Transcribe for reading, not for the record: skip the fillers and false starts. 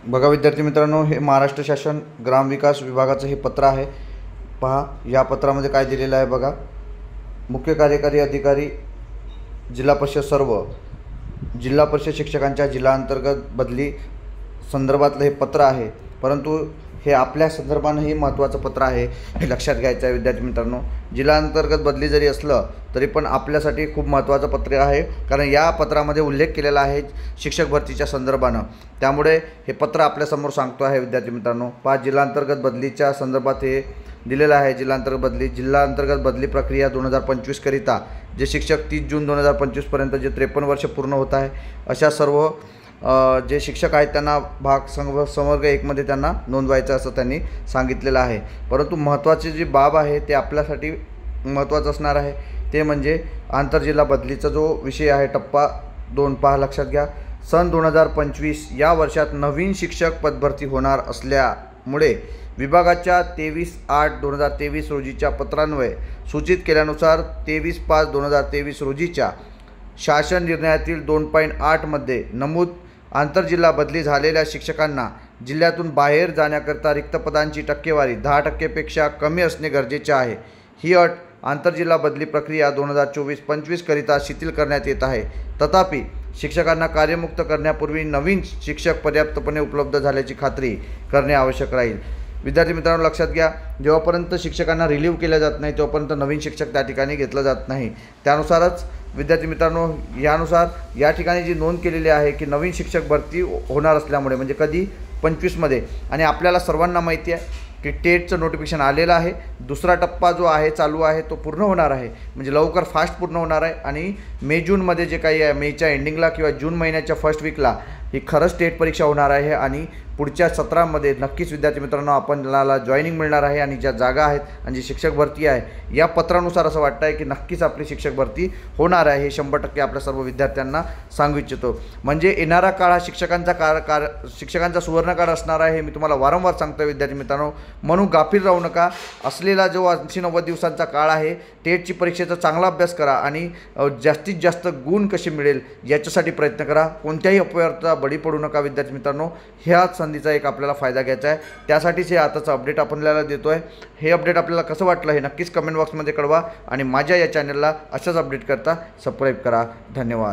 बघा विद्यार्थी मित्रांनो, हे महाराष्ट्र शासन ग्रामविकास विभागाचं हे पत्र आहे। पहा, या पत्रामध्ये काय दिलेलं आहे बघा। मुख्य कार्यकारी अधिकारी जिल्हा परिषद सर्व जिल्हा परिषद शिक्षकांच्या जिल्हाअंतर्गत बदली संदर्भातलं हे पत्र आहे। परंतु हे आपल्या संदर्भानेही महत्त्वाचं पत्र आहे, हे लक्षात घ्यायचं आहे विद्यार्थी मित्रांनो। जिल्हाअंतर्गत बदली जरी असलं तरी पण आपल्यासाठी खूप महत्त्वाचं पत्र आहे, कारण या पत्रामध्ये उल्लेख केलेला आहे शिक्षक भरतीच्या संदर्भानं। त्यामुळे हे पत्र आपल्यासमोर सांगतो आहे विद्यार्थी मित्रांनो। पहा, जिल्हाअंतर्गत बदलीच्या संदर्भात हे दिलेलं आहे। जिल्हाअंतर्गत बदली प्रक्रिया 2025 करिता जे शिक्षक 30 जून 2025 पर्यंत जे 53 वर्ष पूर्ण होत आहे अशा सर्व जे शिक्षक आहेत त्यांना भाग संवर्ग 1 मध्ये त्यांना नोंदवायचं असं त्यांनी सांगितलेलं आहे। परंतु महत्त्वाची जी बाब आहे ते आपल्यासाठी महत्त्वाचं असणार आहे, ते म्हणजे आंतरजिल्हा बदलीचा जो विषय आहे टप्पा 2। पहा, लक्षात घ्या, सन 2025 या वर्षात नवीन शिक्षक पदभरती होणार असल्यामुळे विभागाच्या 23/8/2023 रोजीच्या पत्रान्वये सूचित केल्यानुसार 23/5/2023 रोजीच्या शासन निर्णयातील 2.8 मध्ये नमूद आंतरजिल्हा बदली झालेल्या शिक्षकांना जिल्ह्यातून बाहेर जाण्याकरता रिक्त पदांची टक्केवारी 10% पेक्षा कमी असणे गरजेचे आहे। ही अट आंतरजिल्हा बदली प्रक्रिया 2024-25 करिता शिथिल करण्यात येत आहे। तथापि शिक्षकांना कार्यमुक्त करण्यापूर्वी नवीन शिक्षक पर्याप्तपणे उपलब्ध झाल्याची खात्री करणे आवश्यक राहील। विद्यार्थी मित्रांनो, लक्षात घ्या, जेव्हापर्यंत शिक्षकांना रिलीव्ह केलं जात नाही तेव्हापर्यंत नवीन शिक्षक त्या ठिकाणी घेतलं जात नाही। त्यानुसारच विद्यार्थी मित्रांनो, यानुसार या ठिकाणी जी नोंद केलेली आहे की नवीन शिक्षक भरती होणार असल्यामुळे म्हणजे कधी 25 मध्ये, आणि आपल्याला सर्वांना माहिती आहे की टेटचं नोटिफिकेशन आलेलं आहे। दुसरा टप्पा जो आहे चालू आहे तो पूर्ण होणार आहे, म्हणजे लवकर फास्ट पूर्ण होणार आहे। आणि मे जूनमध्ये जे काही आहे, मेच्या एंडिंगला किंवा जून महिन्याच्या फर्स्ट वीकला ही खरंच टेट परीक्षा होणार आहे। आणि पुढच्या सत्रामध्ये नक्कीच विद्यार्थी मित्रांनो आपल्याला जॉईनिंग मिळणार आहे। आणि ज्या जागा आहेत आणि जी शिक्षक भरती आहे या पत्रानुसार असं वाटतं आहे की नक्कीच आपली शिक्षक भरती होणार आहे, हे 100% आपल्या सर्व विद्यार्थ्यांना सांगू इच्छितो। म्हणजे येणारा काळ हा शिक्षकांचा सुवर्णकाळ असणार आहे, हे मी तुम्हाला वारंवार सांगतो विद्यार्थी मित्रांनो। म्हणून गाफील राहू नका। असलेला जो 80-90 दिवसांचा काळ आहे, टेटची परीक्षेचा चांगला अभ्यास करा आणि जास्तीत जास्त गुण कसे मिळेल याच्यासाठी प्रयत्न करा। कोणत्याही अपव्ययाचा बळी पडू नका विद्यार्थी मित्रांनो। ह्याच संधीचा एक आपल्याला फायदा घ्यायचा आहे, त्यासाठीच हे आताचं अपडेट आपल्याला देतो आहे। हे अपडेट आपल्याला कसं वाटलं हे नक्कीच कमेंट बॉक्समध्ये कळवा आणि माझ्या या चॅनलला अशाच अपडेट करता सबस्क्राईब करा। धन्यवाद।